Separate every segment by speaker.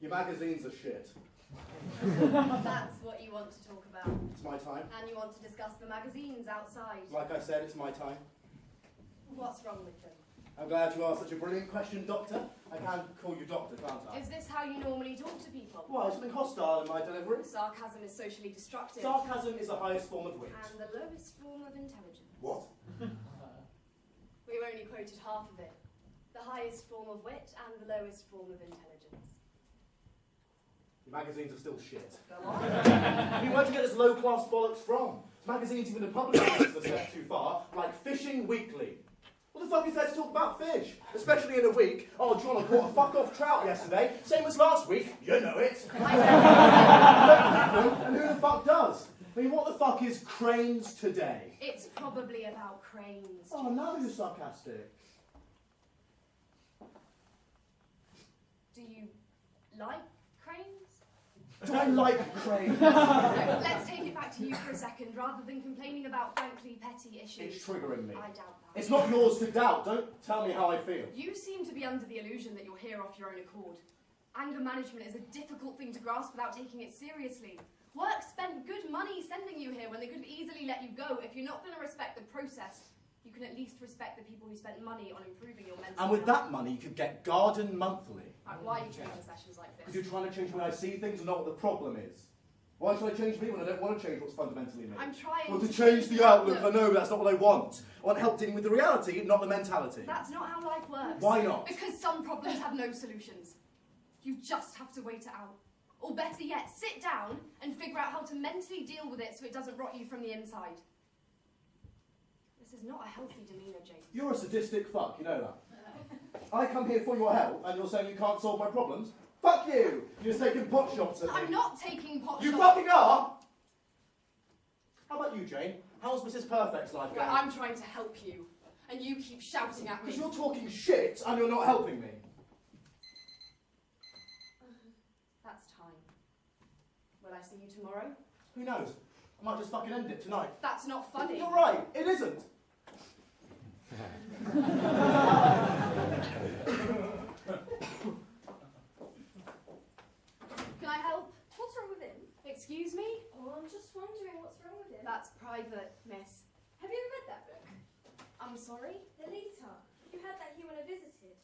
Speaker 1: Your magazines are shit.
Speaker 2: That's what you want to talk about.
Speaker 1: It's my time.
Speaker 2: And you want to discuss the magazines outside.
Speaker 1: Like I said, it's my time.
Speaker 2: What's wrong with them?
Speaker 1: I'm glad you asked such a brilliant question, Doctor. I can call you Doctor, can't I?
Speaker 2: Is this how you normally talk to people?
Speaker 1: Well, something hostile in my delivery.
Speaker 2: Sarcasm is socially destructive.
Speaker 1: Sarcasm is the highest form of wit.
Speaker 2: And the lowest form of intelligence.
Speaker 1: What?
Speaker 2: We've only quoted half of it. The highest form of wit and the lowest form of intelligence.
Speaker 1: Your magazines are still shit.
Speaker 2: Go on.
Speaker 1: I mean, where'd you get this low-class bollocks from? Magazines even the public is a step too far, like Fishing Weekly. What the fuck is there to talk about fish? Especially in a week. Oh, John, I caught a fuck-off trout yesterday. Same as last week. You know it. And who the fuck does? I mean, what the fuck is Cranes Today?
Speaker 2: It's probably about cranes.
Speaker 1: Oh, now you're sarcastic.
Speaker 2: Do you like cranes?
Speaker 1: Do I like cranes?
Speaker 2: Let's take it back to you for a second, rather than complaining about frankly petty issues.
Speaker 1: It's triggering me.
Speaker 2: I doubt that.
Speaker 1: It's not yours to doubt. Don't tell me how I feel.
Speaker 2: You seem to be under the illusion that you're here off your own accord. Anger management is a difficult thing to grasp without taking it seriously. Work spent good money sending you here when they could have easily let you go. If you're not going to respect the process, you can at least respect the people who spent money on improving your mental
Speaker 1: And with
Speaker 2: health.
Speaker 1: that money, you could get Garden Monthly.
Speaker 2: Right, why are you treating sessions like
Speaker 1: Because
Speaker 2: this?
Speaker 1: you're trying to change the way I see things and not what the problem is. Why should I change me when I don't want to change what's fundamentally me?
Speaker 2: I'm trying
Speaker 1: Well, to change the outlook, I know, but that's not what I want. I want help dealing with the reality, not the mentality.
Speaker 2: That's not how life works.
Speaker 1: Why not?
Speaker 2: Because some problems have no solutions. You just have to wait it out. Or better yet, sit down and figure out how to mentally deal with it so it doesn't rot you from the inside. This is not a healthy demeanour, James.
Speaker 1: You're a sadistic fuck, you know that. I come here for your help, and you're saying you can't solve my problems? Fuck you! You're just taking pot shots at me.
Speaker 2: I'm not taking pot
Speaker 1: You
Speaker 2: shots.
Speaker 1: fucking are! How about you, Jane? How's Mrs. Perfect's life
Speaker 2: Well,
Speaker 1: going?
Speaker 2: I'm trying to help you, and you keep shouting at me.
Speaker 1: Because you're talking shit, and you're not helping me.
Speaker 2: That's time. Will I see you tomorrow?
Speaker 1: Who knows? I might just fucking end it tonight.
Speaker 2: That's not funny.
Speaker 1: You're right, it isn't.
Speaker 2: Can I help?
Speaker 3: What's wrong with him?
Speaker 2: Excuse me?
Speaker 3: Oh, I'm just wondering what's wrong with him.
Speaker 2: That's private, miss.
Speaker 3: Have you ever read that book?
Speaker 2: I'm sorry?
Speaker 3: Lolita. You had that here when I visited.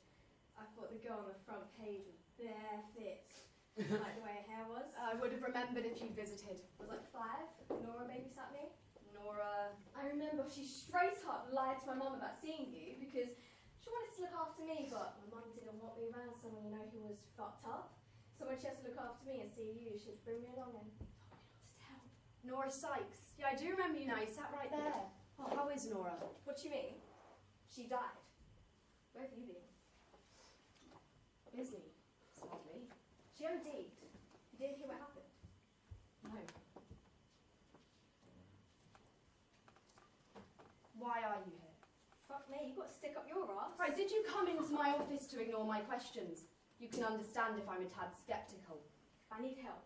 Speaker 3: I thought the girl on the front page was bare fit. Like the way her hair was.
Speaker 2: I would have remembered if you'd visited.
Speaker 3: I was like 5. Nora babysat me.
Speaker 2: Nora...
Speaker 3: I remember she straight up lied to my mum about seeing you because she wanted to look after me, but my mum didn't want me around someone who was fucked up. So when she has to look after me and see you, she'd bring me along and told me not to tell.
Speaker 2: Nora Sykes. Yeah, I do remember you now. You sat right there. Oh, how is Nora?
Speaker 3: What do you mean? She died. Where have you been?
Speaker 2: Busy, sadly.
Speaker 3: She OD'd. You didn't hear what happened?
Speaker 2: No. Why are you here?
Speaker 3: Fuck me, you got to stick up your ass.
Speaker 2: Right, did you come into my office to ignore my questions? You can understand if I'm a tad sceptical.
Speaker 3: I need help.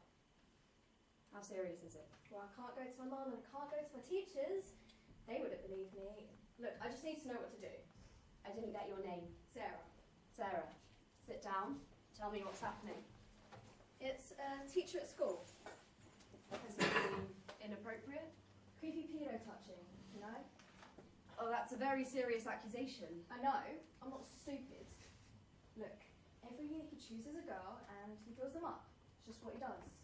Speaker 2: How serious is it?
Speaker 3: Well, I can't go to my mum and I can't go to my teachers. They wouldn't believe me. Look, I just need to know what to do.
Speaker 2: I didn't get your name.
Speaker 3: Sarah.
Speaker 2: Sarah, sit down. Tell me what's happening.
Speaker 3: It's a teacher at school.
Speaker 2: Has it been inappropriate?
Speaker 3: Creepy pedo touching, you know?
Speaker 2: Oh, that's a very serious accusation.
Speaker 3: I know, I'm not stupid. Look, every year he chooses a girl and he fills them up. It's just what he does.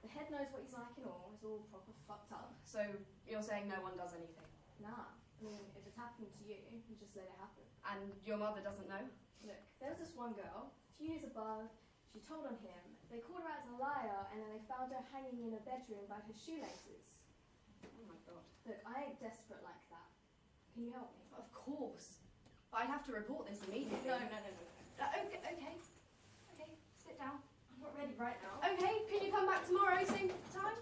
Speaker 3: The head knows what he's like and all, it's all proper fucked up.
Speaker 2: So, you're saying no one does anything?
Speaker 3: Nah, I mean, if it's happening to you, you just let it happen.
Speaker 2: And your mother doesn't know?
Speaker 3: Look, there was this one girl, a few years above, she told on him. They called her out as a liar and then they found her hanging in a bedroom by her shoelaces.
Speaker 2: Oh my god.
Speaker 3: Look, I ain't desperate like that. Can you help me?
Speaker 2: Of course. I'd have to report this immediately.
Speaker 3: No.
Speaker 2: Okay. Okay, sit down.
Speaker 3: I'm not ready right now.
Speaker 2: Okay, can you come back tomorrow, same time?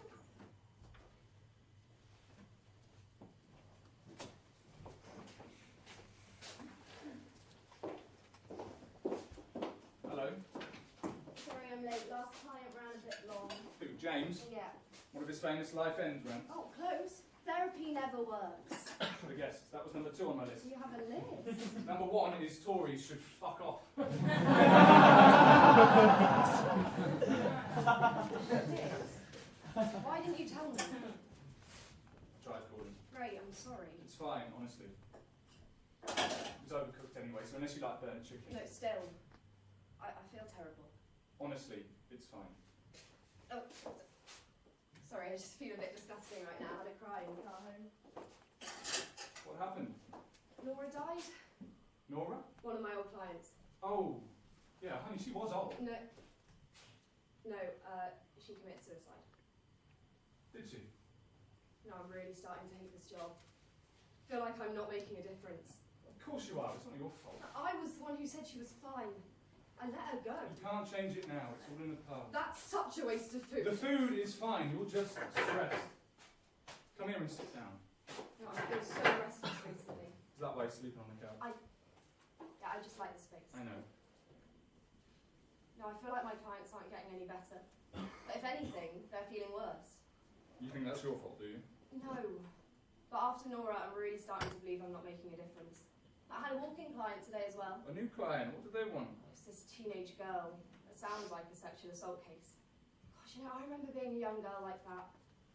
Speaker 4: Hello.
Speaker 2: Sorry I'm late. Last client ran a bit long.
Speaker 4: Who, James?
Speaker 2: Yeah.
Speaker 4: One of his famous life ends ran.
Speaker 2: Oh, close. Therapy never works.
Speaker 4: Should have guessed. That was number 2 on my list.
Speaker 2: Do you have a list?
Speaker 4: Number 1 is Tories should fuck off.
Speaker 2: Why didn't you tell me?
Speaker 4: Tried calling.
Speaker 2: Ray, I'm sorry.
Speaker 4: It's fine, honestly. It was overcooked anyway, so unless you like burnt chicken.
Speaker 2: No, still. I feel terrible.
Speaker 4: Honestly, it's fine.
Speaker 2: Oh, sorry, I just feel a bit disgusting right now. I had a cry in the car home.
Speaker 4: What happened?
Speaker 2: Laura died.
Speaker 4: Nora?
Speaker 2: One of my old clients.
Speaker 4: Oh, yeah, honey, she was old.
Speaker 2: No, she committed suicide.
Speaker 4: Did she?
Speaker 2: No, I'm really starting to hate this job. Feel like I'm not making a difference.
Speaker 4: Of course you are, it's not your fault.
Speaker 2: I was the one who said she was fine. I let her go.
Speaker 4: You can't change it now, it's all in the past.
Speaker 2: That's such a waste of food.
Speaker 4: The food is fine, you're just stressed. Come here and sit down.
Speaker 2: No, I feel so restless recently.
Speaker 4: Is that why you're sleeping on the couch?
Speaker 2: Yeah, I just like the space.
Speaker 4: I know.
Speaker 2: No, I feel like my clients aren't getting any better. But if anything, they're feeling worse.
Speaker 4: You think that's your fault, do you?
Speaker 2: No. But after Nora, I'm really starting to believe I'm not making a difference. I had a walk-in client today as well.
Speaker 4: A new client, what do they want?
Speaker 2: It's this teenage girl. It sounds like a sexual assault case. Gosh, you know, I remember being a young girl like that.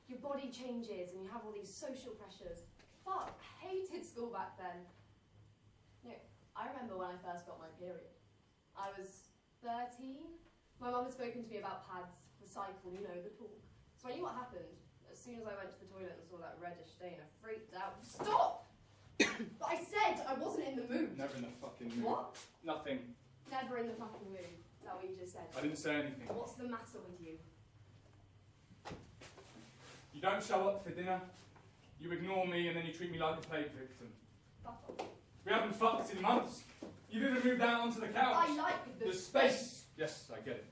Speaker 2: Your body changes and you have all these social pressures. Fuck, I hated school back then. You know, I remember when I first got my period. I was 13. My mum had spoken to me about pads, the cycle, you know, the talk. So I knew what happened. As soon as I went to the toilet and saw that reddish stain, I freaked out. Stop! But I said I wasn't in the mood.
Speaker 4: Never in the fucking mood.
Speaker 2: What?
Speaker 4: Nothing.
Speaker 2: Never in the fucking mood. Is that what you just said?
Speaker 4: I didn't say anything.
Speaker 2: What's the matter with you?
Speaker 4: You don't show up for dinner, you ignore me, and then you treat me like a plague victim.
Speaker 2: Fuck off.
Speaker 4: We haven't fucked in months. You didn't move down onto the couch.
Speaker 2: I like the
Speaker 4: space. Yes, I get it.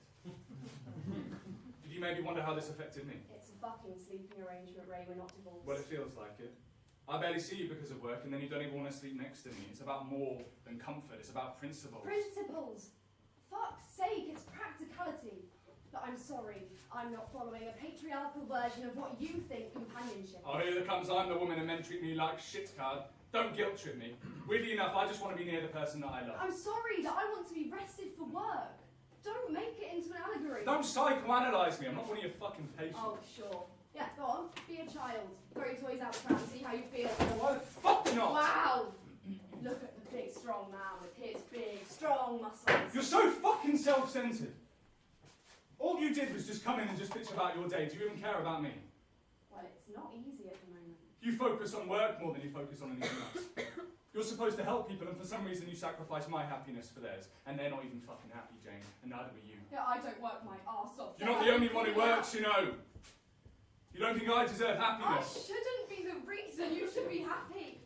Speaker 4: Did you maybe wonder how this affected me?
Speaker 2: It's a fucking sleeping arrangement, Ray. We're not divorced.
Speaker 4: Well, it feels like it. I barely see you because of work, and then you don't even want to sleep next to me. It's about more than comfort. It's about principles.
Speaker 2: Principles. Fuck's sake, it's practicality. But I'm sorry, I'm not following a patriarchal version of what you think companionship is.
Speaker 4: Oh, here it comes. I'm the woman, and men treat me like shit card. Don't guilt trip me. Weirdly enough, I just want to be near the person that I love.
Speaker 2: I'm sorry that I want to be rested for work. Don't make it into an allegory.
Speaker 4: Don't psychoanalyze me. I'm not one of your fucking patients.
Speaker 2: Oh, sure. Yeah, go on. Be a child. Throw your toys out the pram, see how you feel.
Speaker 4: Why the fuck not?
Speaker 2: Wow! Look at the big, strong man with his big, strong muscles.
Speaker 4: You're so fucking self-centered. All you did was just come in and just bitch about your day. Do you even care about me?
Speaker 2: Well, it's not easy at the moment.
Speaker 4: You focus on work more than you focus on anything else. You're supposed to help people, and for some reason you sacrifice my happiness for theirs. And they're not even fucking happy, Jane. And neither are you.
Speaker 2: Yeah, I don't work my arse off.
Speaker 4: You're not the only one who works, you know. You don't think I deserve
Speaker 2: I
Speaker 4: happiness?
Speaker 2: shouldn't be the reason. You should be happy.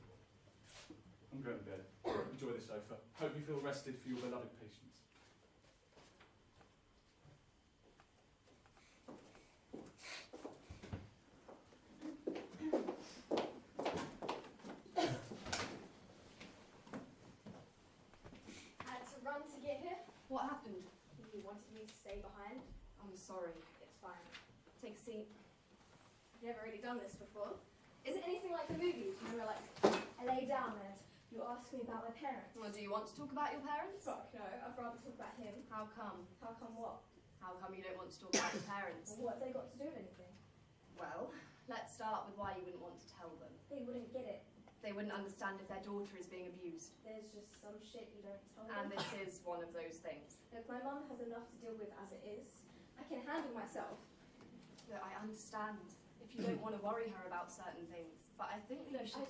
Speaker 4: I'm going to bed. Enjoy the sofa. Hope you feel rested for your beloved patients.
Speaker 3: I had to run to get here.
Speaker 2: What happened?
Speaker 3: You wanted me to stay behind.
Speaker 2: I'm sorry.
Speaker 3: It's fine. Take a seat. I've never really done this before. Is it anything like the movies? You know, like, I lay down and you ask me about my parents.
Speaker 2: Well, do you want to talk about your parents?
Speaker 3: Fuck no, I'd rather talk about him.
Speaker 2: How come?
Speaker 3: How come what?
Speaker 2: How come you don't want to talk about your parents?
Speaker 3: Well, what have they got to do with anything?
Speaker 2: Well, let's start with why you wouldn't want to tell them.
Speaker 3: They wouldn't get it.
Speaker 2: They wouldn't understand if their daughter is being abused.
Speaker 3: There's just some shit you don't tell
Speaker 2: And
Speaker 3: them.
Speaker 2: this is one of those things.
Speaker 3: Look, my mum has enough to deal with as it is. I can handle myself.
Speaker 2: Look, I understand if you don't want to worry her about certain things, but I think you
Speaker 3: Look,
Speaker 2: should...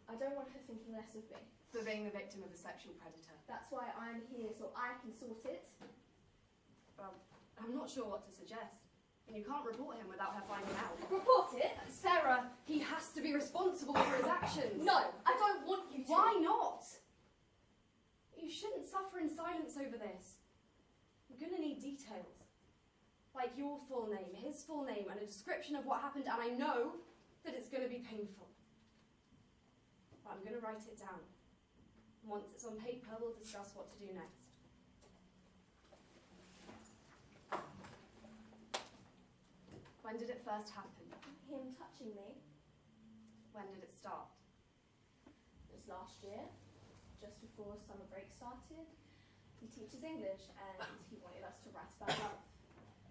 Speaker 3: I don't want her thinking less of me.
Speaker 2: For being the victim of a sexual predator.
Speaker 3: That's why I'm here, so I can sort it.
Speaker 2: Well, I'm not sure what to suggest. And you can't report him without her finding out.
Speaker 3: Report it?
Speaker 2: Sarah, he has to be responsible for his actions.
Speaker 3: No, I don't want you to.
Speaker 2: Why not? You shouldn't suffer in silence over this. We're going to need details. Like your full name, his full name, and a description of what happened, and I know that it's going to be painful. But I'm going to write it down. Once it's on paper, we'll discuss what to do next. When did it first happen?
Speaker 3: Him touching me
Speaker 2: When did it start?
Speaker 3: was last year, just before summer break started. He he teaches English, and he wanted us to write about love.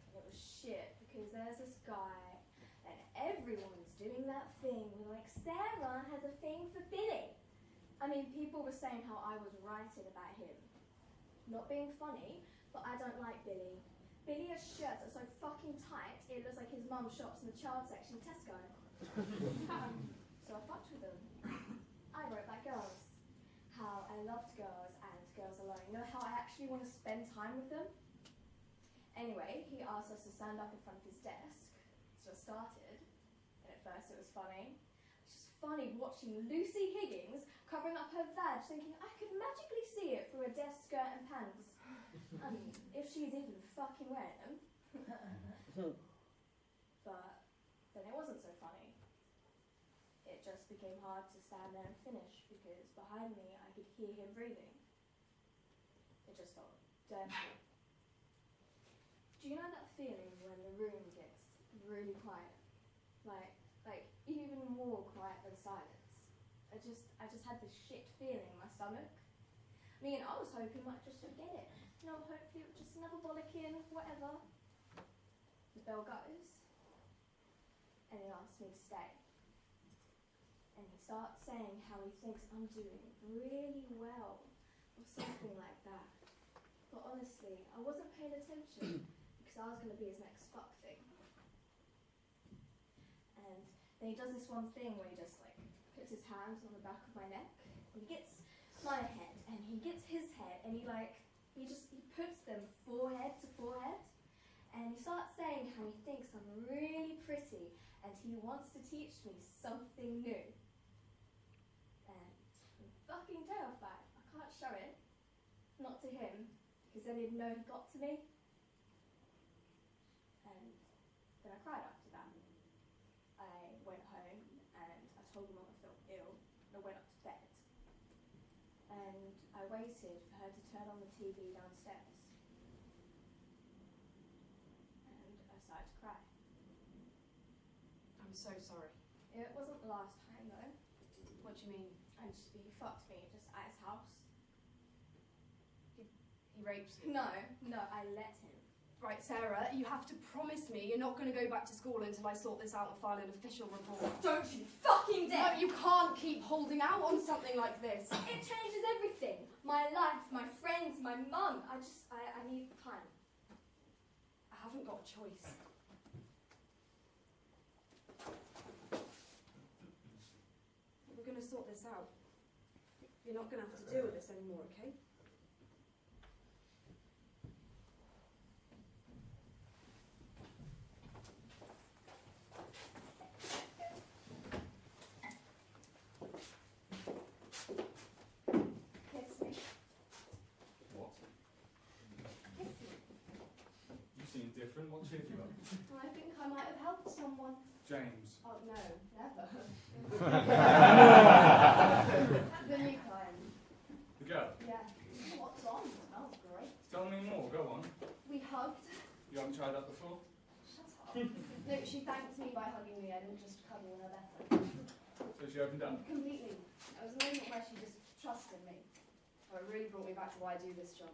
Speaker 3: And it was shit, because there's this guy, and everyone's doing that thing, like Sarah has a thing for Billy. I mean, people were saying how I was writing about him. Not being funny, but I don't like Billy. Billy has shirts that are so fucking tight, it looks like his mum shops in the child section of Tesco. So I fucked with them. I wrote about girls. How I loved girls and girls alone. You know how I actually want to spend time with them? Anyway, he asked us to stand up in front of his desk. So I started, and at first it was funny. It's just funny watching Lucy Higgins covering up her vag, thinking I could magically see it through a desk skirt and pants. I mean, if she's even fucking wearing them. But then it wasn't so funny. It just became hard to stand there and finish because behind me I could hear him breathing. It just felt dirty. Do you know that feeling when the room gets really quiet? Like even more quiet than silence. I just had this shit feeling in my stomach. I mean, I was hoping I might just forget it. You know, hopefully it was just another bollocking, whatever. The bell goes, and he asks me to stay. And he starts saying how he thinks I'm doing really well, or something like that. But honestly, I wasn't paying attention, because I was going to be his next fuck thing. And then he does this one thing where he just like puts his hands on the back of my neck, and he gets my head, and he gets his head, and he puts them forehead to forehead, and he starts saying how he thinks I'm really pretty, and he wants to teach me something new. And I'm fucking terrified. I can't show it, not to him, because then he'd know he got to me. And then I cried after that. I went home and I told Mum I felt ill. I went up to bed. And I waited for her to turn on the TV downstairs. And I started to cry.
Speaker 2: I'm so sorry.
Speaker 3: It wasn't the last time though.
Speaker 2: What do you mean?
Speaker 3: And he fucked me just at his house.
Speaker 2: He raped you?
Speaker 3: No, I let him.
Speaker 2: Right, Sarah, you have to promise me you're not going to go back to school until I sort this out and file an official report.
Speaker 3: Don't you fucking
Speaker 2: No,
Speaker 3: dare!
Speaker 2: you can't keep holding out on something like this.
Speaker 3: It changes everything. My life, my friends, my mum. I need time.
Speaker 2: I haven't got a choice. We're going to sort this out. You're not going to have to deal with this anymore, okay?
Speaker 3: Kiss me.
Speaker 4: What?
Speaker 3: Kiss me.
Speaker 4: You seem different. What cheered you up?
Speaker 3: I think I might have helped someone.
Speaker 4: James.
Speaker 3: Oh no, never. The new client.
Speaker 4: The girl.
Speaker 3: Yeah. What's on? Smells great.
Speaker 4: Tell me more. Go on.
Speaker 3: We hugged.
Speaker 4: You haven't tried that before?
Speaker 3: Shut up. No, she thanked me by hugging me. I didn't just cuddle her better.
Speaker 4: So she opened up.
Speaker 3: Completely. It was a moment where she just trusted me.
Speaker 2: Oh, it really brought me back to why I do this job.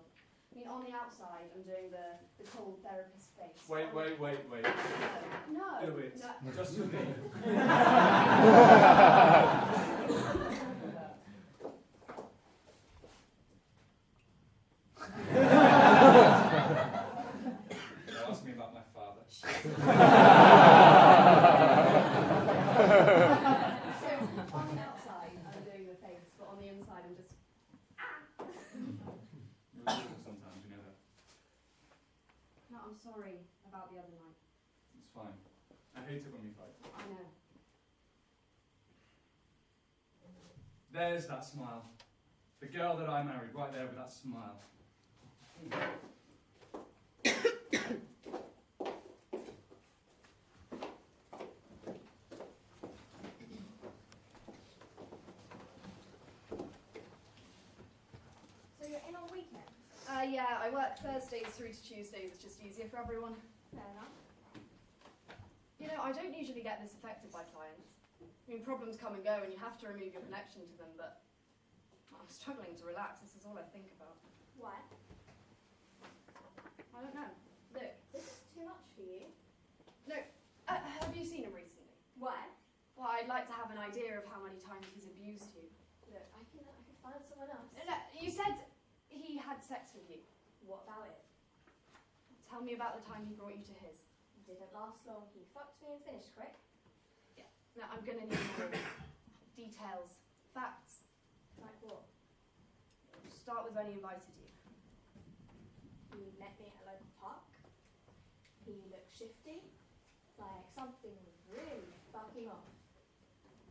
Speaker 2: I mean, on the outside, I'm doing the cold therapist face.
Speaker 4: Wait.
Speaker 2: No.
Speaker 4: Do it.
Speaker 2: No.
Speaker 4: Just for me. Now ask me about my father.
Speaker 3: So, on the outside, I'm doing the face, but on the inside, I'm just...
Speaker 4: You're rude sometimes, you know that.
Speaker 2: No, I'm sorry about the other night.
Speaker 4: It's fine. I hate it when we fight.
Speaker 2: I know.
Speaker 4: There's that smile. The girl that I married, right there with that smile.
Speaker 3: So you're in on weekends?
Speaker 2: Yeah, I work Thursdays through to Tuesdays. It's just easier for everyone.
Speaker 3: Fair enough.
Speaker 2: You know, I don't usually get this affected by clients. I mean, problems come and go and you have to remove your connection to them, but I'm struggling to relax. This is all I think about.
Speaker 3: Why?
Speaker 2: I don't know.
Speaker 3: Look, this is too much for you.
Speaker 2: Have you seen him recently?
Speaker 3: Why?
Speaker 2: Well, I'd like to have an idea of how many times he's abused you.
Speaker 3: Look, I can find someone else.
Speaker 2: No, you said he had sex with you.
Speaker 3: What about it?
Speaker 2: Tell me about the time he brought you to his.
Speaker 3: It didn't last long. He fucked me and finished, correct?
Speaker 2: Now, I'm gonna need more details, facts.
Speaker 3: Like what?
Speaker 2: Start with when he invited you.
Speaker 3: He met me at a local park. He looked shifty, like something was really fucking off.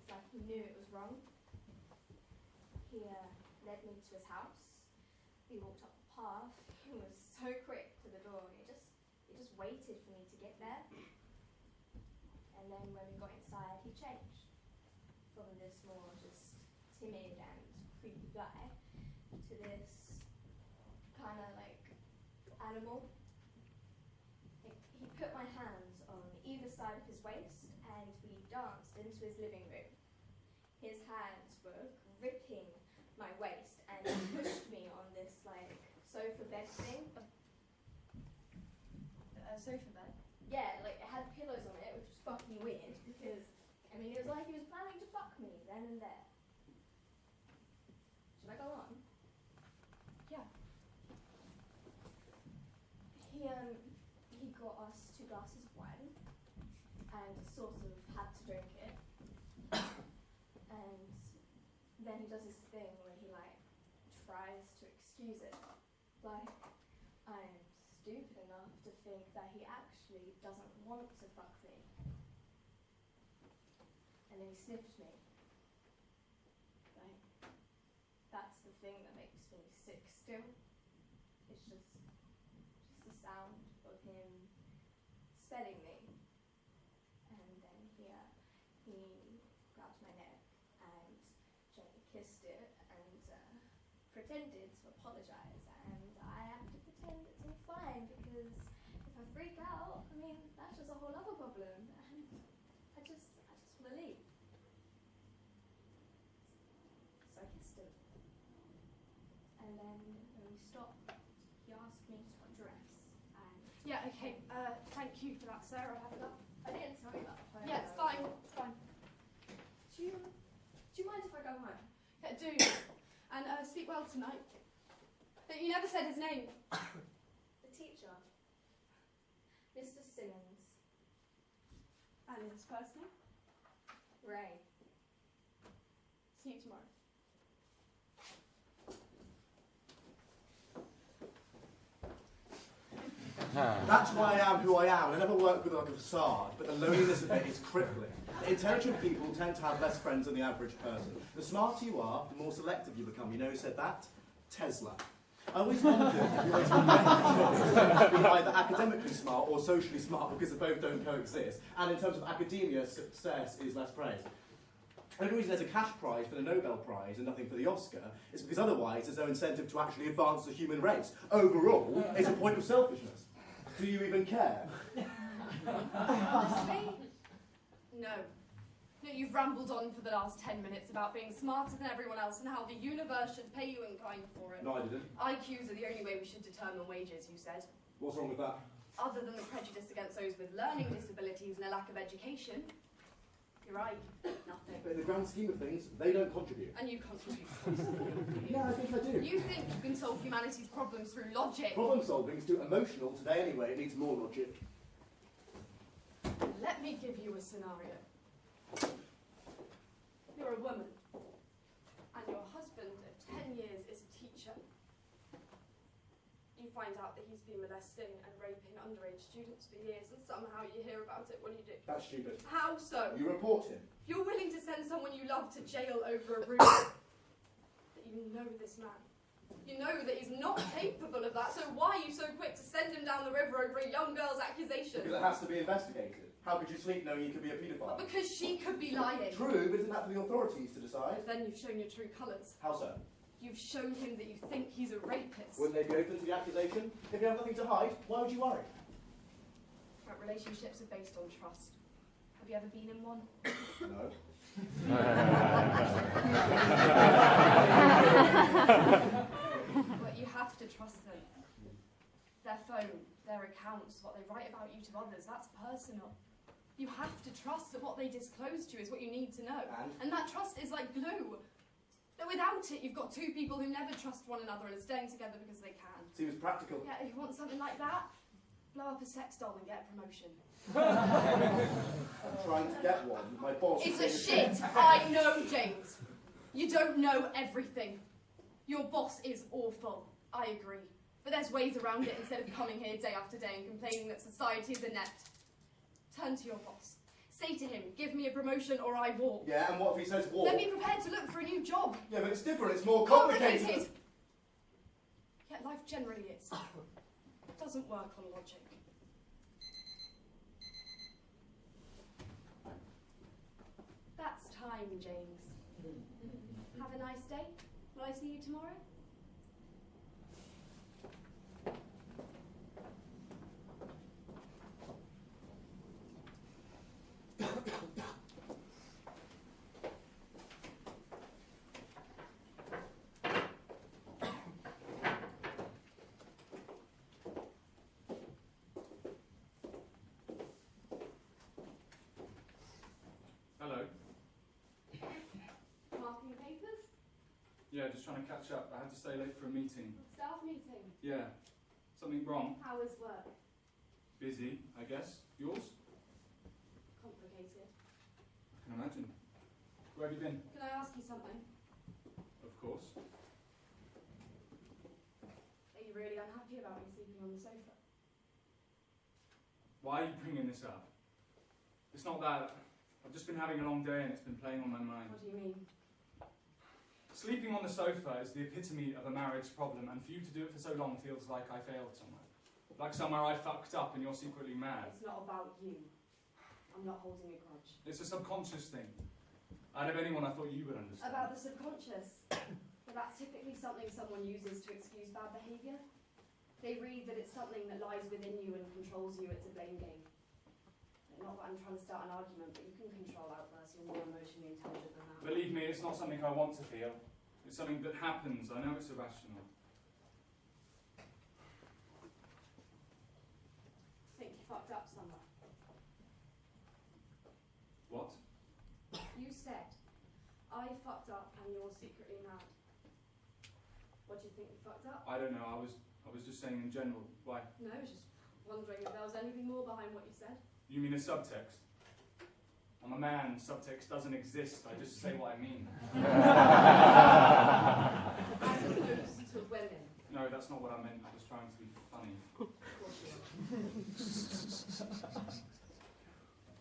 Speaker 3: It's like he knew it was wrong. He led me to his house. We walked up the path. He was so quick to the door. He just waited for me to get there. And then when we got inside, he changed from this more just timid and creepy guy to this kind of like animal. He put my hands on either side of his waist and we danced into his living room. His hands were gripping my waist and he pushed me on this like sofa bed thing.
Speaker 2: A sofa bed?
Speaker 3: Yeah, like it had pillows on it, which was fucking weird because, I mean, it was like he was planning to fuck me then and there. Should I go on?
Speaker 2: Yeah.
Speaker 3: He got us 2 glasses of wine and sort of had to drink it. And then he does this thing where he like tries to excuse it. Like, I'm stupid enough to think that he actually doesn't want to fuck me. And then he sniffed me. Like, that's the thing that makes me sick still. It's just the sound of him spelling me. And then he grabbed my neck and gently kissed it and pretended to apologise. And I have to pretend it's all fine because if I freak out, I mean, that's just a whole other problem. And I just want to leave. So I kissed him. And then when we stopped, he asked me to undress. And
Speaker 2: Yeah, okay. Thank you for that, Sarah. I'll have enough.
Speaker 3: I didn't tell you about the phone.
Speaker 2: Yeah, it's fine. It's fine.
Speaker 3: Do you mind if I go home?
Speaker 2: Yeah, do. And sleep well tonight. But you never said his name.
Speaker 3: The teacher, Mr. Simmons.
Speaker 2: And his first name?
Speaker 3: Ray.
Speaker 2: See you tomorrow.
Speaker 1: That's why I am who I am. I never work with like a facade, but the loneliness of it is crippling. Intelligent people tend to have less friends than the average person. The smarter you are, the more selective you become. You know who said that? Tesla. I always wondered if you were to be either academically smart or socially smart because they both don't coexist. And in terms of academia, success is less praise. And the only reason there's a cash prize for the Nobel Prize and nothing for the Oscar is because otherwise there's no incentive to actually advance the human race. Overall, it's a point of selfishness. Do you even care?
Speaker 2: Honestly? No. No, you've rambled on for the last 10 minutes about being smarter than everyone else and how the universe should pay you in kind for it.
Speaker 1: No, I didn't.
Speaker 2: IQs are the only way we should determine wages, you said.
Speaker 1: What's wrong with that?
Speaker 2: Other than the prejudice against those with learning disabilities and a lack of education. You're right. Nothing.
Speaker 1: But in the grand scheme of things, they don't contribute.
Speaker 2: And you contribute positively, do you?
Speaker 1: Yeah, I think I do.
Speaker 2: You think you can solve humanity's problems through logic.
Speaker 1: Problem solving is too emotional today anyway. It needs more logic.
Speaker 2: Let me give you a scenario. You're a woman, and your husband of 10 years is a teacher. You find out that he's been molesting and raping underage students for years, and somehow you hear about it. What do you do?
Speaker 1: That's stupid.
Speaker 2: How so?
Speaker 1: You report him.
Speaker 2: You're willing to send someone you love to jail over a rumor that you know this man. You know that he's not capable of that, so why are you so quick to send him down the river over a young girl's accusation?
Speaker 1: Because it has to be investigated. How could you sleep knowing you could be a paedophile?
Speaker 2: Because she could be lying.
Speaker 1: True, but isn't that for the authorities to decide?
Speaker 2: Then you've shown your true colours.
Speaker 1: How so?
Speaker 2: You've shown him that you think he's a rapist.
Speaker 1: Wouldn't they be open to the accusation? If you have nothing to hide, why would you worry?
Speaker 2: But relationships are based on trust. Have you ever been in one?
Speaker 1: No.
Speaker 2: But you have to trust them. Their phone, their accounts, what they write about you to others, that's personal. You have to trust that what they disclose to you is what you need to know. And that trust is like glue. That without it, you've got two people who never trust one another and are staying together because they can.
Speaker 1: Seems practical.
Speaker 2: Yeah, if you want something like that, blow up a sex doll and get a promotion.
Speaker 1: I'm trying to get one. My boss
Speaker 2: It's
Speaker 1: is
Speaker 2: a
Speaker 1: saying
Speaker 2: shit, I know, James. You don't know everything. Your boss is awful, I agree. But there's ways around it instead of coming here day after day and complaining that society is inept. Turn to your boss. Say to him, give me a promotion or I walk.
Speaker 1: Yeah, and what if he says war?
Speaker 2: Then be prepared to look for a new job.
Speaker 1: Yeah, but it's different. It's more complicated.
Speaker 2: Yet life generally is. It doesn't work on logic. That's time, James. Have a nice day. Will I see you tomorrow?
Speaker 4: Hello.
Speaker 2: Marking papers?
Speaker 4: Yeah, just trying to catch up. I had to stay late for a meeting.
Speaker 2: Staff meeting.
Speaker 4: Yeah. Something wrong?
Speaker 2: How is work?
Speaker 4: Busy, I guess. Yours?
Speaker 2: Complicated.
Speaker 4: I can imagine. Where have you been?
Speaker 2: Can I ask you something?
Speaker 4: Of course.
Speaker 2: Are you really unhappy about me sleeping on the sofa?
Speaker 4: Why are you bringing this up? It's not that. I've just been having a long day and it's been playing on my mind.
Speaker 2: What do you mean?
Speaker 4: Sleeping on the sofa is the epitome of a marriage problem, and for you to do it for so long feels like I failed somewhere. Like somewhere I fucked up and you're secretly mad.
Speaker 2: It's not about you. I'm not holding a grudge.
Speaker 4: It's a subconscious thing. Out of anyone I thought you would understand.
Speaker 2: About the subconscious. But that's typically something someone uses to excuse bad behaviour. They read that it's something that lies within you and controls you. It's a blame game. Not that I'm trying to start an argument, but you can control outbursts. You're more emotionally intelligent than that.
Speaker 4: Believe me, it's not something I want to feel. It's something that happens. I know it's irrational.
Speaker 2: I think you fucked up somewhere.
Speaker 4: What?
Speaker 2: You said, I fucked up and you're secretly mad. What do you think you fucked up?
Speaker 4: I don't know. I was just saying in general. Why?
Speaker 2: No, I was just wondering if there was anything more behind what you said.
Speaker 4: You mean a subtext? I'm a man. Subtext doesn't exist. I just say what I mean.
Speaker 2: As opposed to women.
Speaker 4: No, that's not what I meant. I was trying to be funny.
Speaker 2: Of course you are.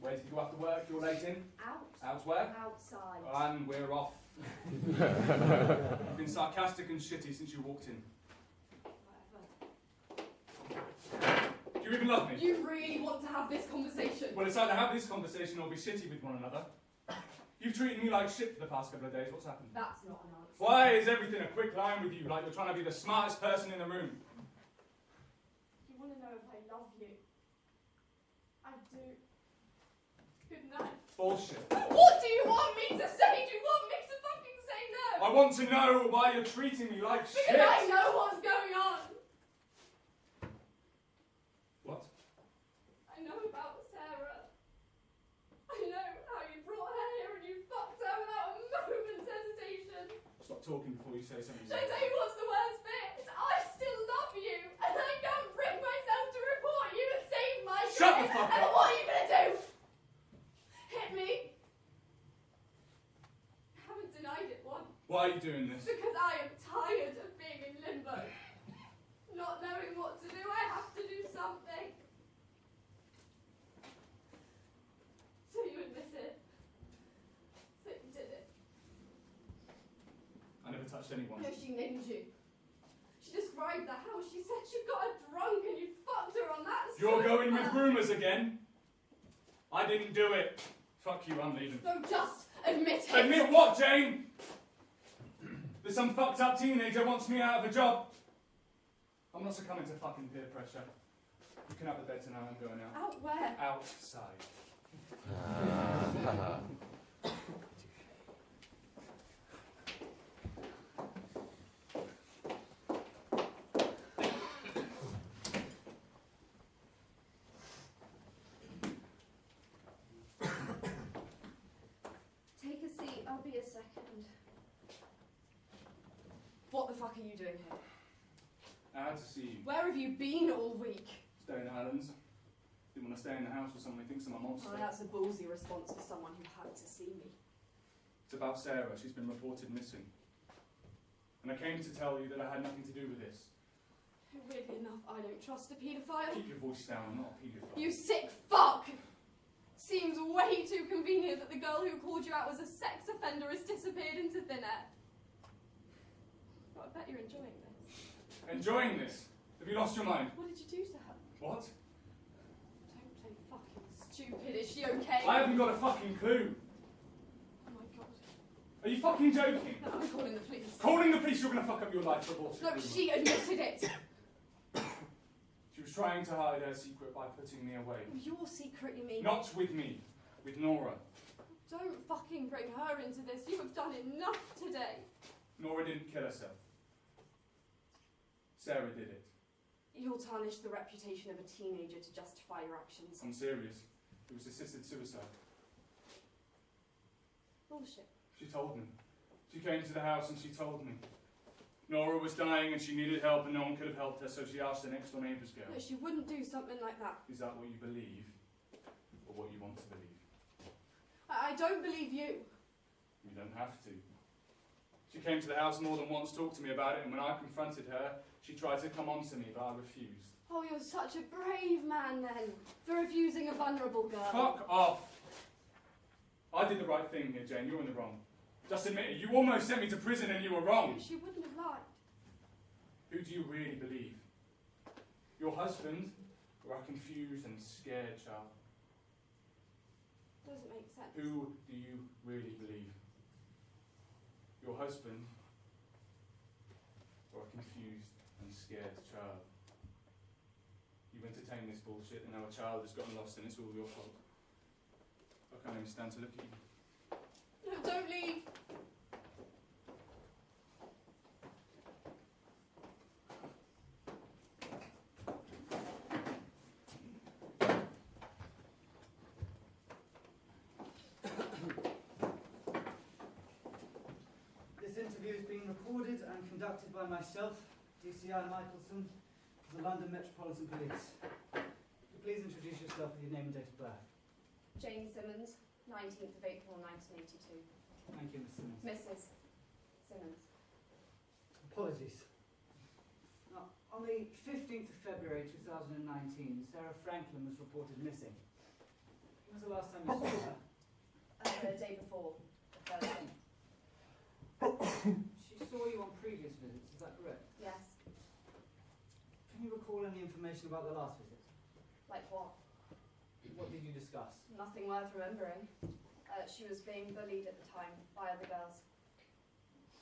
Speaker 4: Where did you go after work? You're late in?
Speaker 2: Out.
Speaker 4: Out where?
Speaker 2: Outside.
Speaker 4: And we're off. You've been sarcastic and shitty since you walked in.
Speaker 2: Whatever.
Speaker 4: Do you even love me?
Speaker 2: You really want to have this conversation?
Speaker 4: Well, it's either have this conversation or be shitty with one another. You've treated me like shit for the past couple of days. What's happened?
Speaker 2: That's not an answer.
Speaker 4: Why is everything a quick line with you, like you're trying to be the smartest person in the room?
Speaker 2: You want to know if I love you? I do. Good night.
Speaker 4: Bullshit.
Speaker 2: What do you want me to say? Do you want me to fucking say no?
Speaker 4: I want to know why you're treating me like shit.
Speaker 2: Because I know what's going on.
Speaker 4: What?
Speaker 2: I know about Sarah. I know how you brought her here and you fucked her without a moment's hesitation.
Speaker 4: Stop talking before you say something.
Speaker 2: Should I tell you what's the worst bit? I still love you and I can't bring myself to report you and save my
Speaker 4: Shut the
Speaker 2: career.
Speaker 4: fuck
Speaker 2: And
Speaker 4: up.
Speaker 2: what are you going to do? Hit me? I haven't denied it once.
Speaker 4: Why are you doing this?
Speaker 2: Because I am tired of being in limbo. Not knowing what to do, I have to do something. So you admitted that you did it.
Speaker 4: I never touched anyone.
Speaker 2: No, she named you. She described the house. She said you got her drunk and you fucked her on that
Speaker 4: You're
Speaker 2: sofa.
Speaker 4: going with rumours again? I didn't do it. Fuck you, I'm leaving.
Speaker 2: So just admit it.
Speaker 4: Admit what, Jane? That some fucked up teenager wants me out of a job? I'm not succumbing to fucking peer pressure. You can have the bed tonight, I'm going out.
Speaker 2: Out where?
Speaker 4: Outside.
Speaker 3: be a second.
Speaker 2: What the fuck are you doing here?
Speaker 4: I had to see you.
Speaker 2: Where have you been all week?
Speaker 4: Staying at Alan's. Didn't want to stay in the house with someone who thinks I'm a monster.
Speaker 2: Oh, that's a ballsy response for someone who had to see me.
Speaker 4: It's about Sarah. She's been reported missing. And I came to tell you that I had nothing to do with this.
Speaker 2: Weirdly enough, I don't trust a paedophile.
Speaker 4: Keep your voice down. I'm not a paedophile.
Speaker 2: You sick fuck! Seems way too convenient that the girl who called you out as a sex offender has disappeared into thin air. But I bet you're enjoying this.
Speaker 4: Enjoying this? Have you lost your mind?
Speaker 2: What did you do to her?
Speaker 4: What?
Speaker 2: Don't play fucking stupid. Is she okay?
Speaker 4: I haven't got a fucking clue.
Speaker 2: Oh my god.
Speaker 4: Are you fucking joking?
Speaker 2: No, I'm calling the police.
Speaker 4: Calling the police, you're going to fuck up your life for bullshit.
Speaker 2: No, she admitted it.
Speaker 4: She was trying to hide her secret by putting me away.
Speaker 2: Your secret, you mean?
Speaker 4: Not with me. With Nora.
Speaker 2: Don't fucking bring her into this. You have done enough today.
Speaker 4: Nora didn't kill herself. Sarah did it.
Speaker 2: You'll tarnish the reputation of a teenager to justify your actions.
Speaker 4: I'm serious. It was assisted suicide.
Speaker 2: Bullshit.
Speaker 4: She told me. She came to the house and she told me. Nora was dying and she needed help and no one could have helped her, so she asked the next door neighbour's girl.
Speaker 2: No, she wouldn't do something like that.
Speaker 4: Is that what you believe? Or what you want to believe?
Speaker 2: I don't believe you.
Speaker 4: You don't have to. She came to the house more than once, talked to me about it, and when I confronted her, she tried to come on to me, but I refused.
Speaker 2: Oh, you're such a brave man then, for refusing a vulnerable girl.
Speaker 4: Fuck off! I did the right thing here, Jane. You're in the wrong. Just admit it. You almost sent me to prison and you were wrong.
Speaker 2: She wouldn't have lied.
Speaker 4: Who do you really believe? Your husband, or a confused and scared child?
Speaker 2: Doesn't make sense.
Speaker 4: Who do you really believe? Your husband, or a confused and scared child? You entertain this bullshit and now a child has gotten lost and it's all your fault. I can't even stand to look at you.
Speaker 2: No, don't leave.
Speaker 5: This interview is being recorded and conducted by myself, DCI Michelson, of the London Metropolitan Police. Could you please introduce yourself with your name and date of birth?
Speaker 2: Jane Simmons, 19th of April 1982.
Speaker 5: Thank you, Miss Simmons.
Speaker 2: Mrs. Simmons.
Speaker 5: Apologies. Now, on the 15th of February 2019, Sarah Franklin was reported missing. When was the last time you saw her?
Speaker 2: The day before, the Thursday.
Speaker 5: She saw you on previous visits, is that correct?
Speaker 2: Yes.
Speaker 5: Can you recall any information about the last visit?
Speaker 2: Like what?
Speaker 5: What did you discuss?
Speaker 2: Nothing worth remembering. She was being bullied at the time by other girls.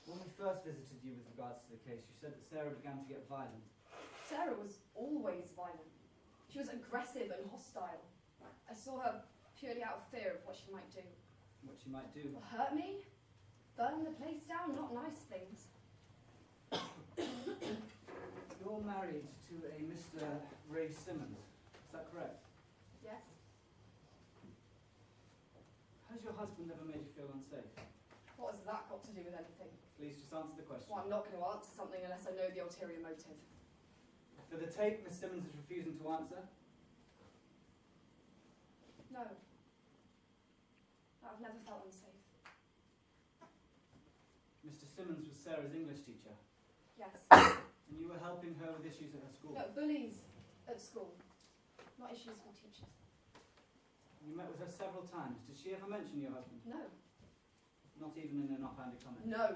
Speaker 5: When we first visited you with regards to the case, you said that Sarah began to get violent.
Speaker 2: Sarah was always violent. She was aggressive and hostile. I saw her purely out of fear of what she might do.
Speaker 5: What she might do.
Speaker 2: Hurt me? Burn the place down? Not nice things.
Speaker 5: You're married to a Mr. Ray Simmons, is that correct?
Speaker 2: Yes?
Speaker 5: Has your husband ever made you feel unsafe?
Speaker 2: What has that got to do with anything?
Speaker 5: Please just answer the question.
Speaker 2: Well, I'm not going to answer something unless I know the ulterior motive.
Speaker 5: For the tape, Miss Simmons is refusing to answer.
Speaker 2: No. I've never felt unsafe.
Speaker 5: Mr. Simmons was Sarah's English teacher,
Speaker 2: Yes.
Speaker 5: and you were helping her with issues at her school.
Speaker 2: No, bullies at school. Not issues with teachers.
Speaker 5: You met with her several times. Did she ever mention your husband?
Speaker 2: No.
Speaker 5: Not even in an offhanded comment?
Speaker 2: No.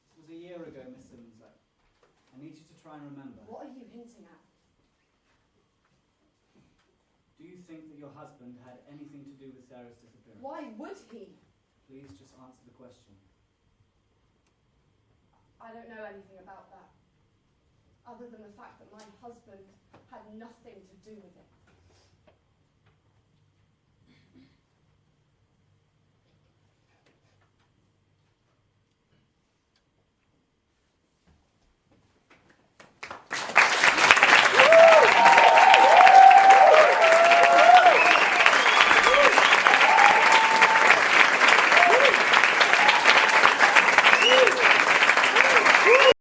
Speaker 5: This was a year ago, Miss Simmons. I need you to try and remember.
Speaker 2: What are you hinting at?
Speaker 5: Do you think that your husband had anything to do with Sarah's disappearance?
Speaker 2: Why would he?
Speaker 5: Please just answer the question.
Speaker 2: I don't know anything about that. Other than the fact that my husband had nothing to do with it.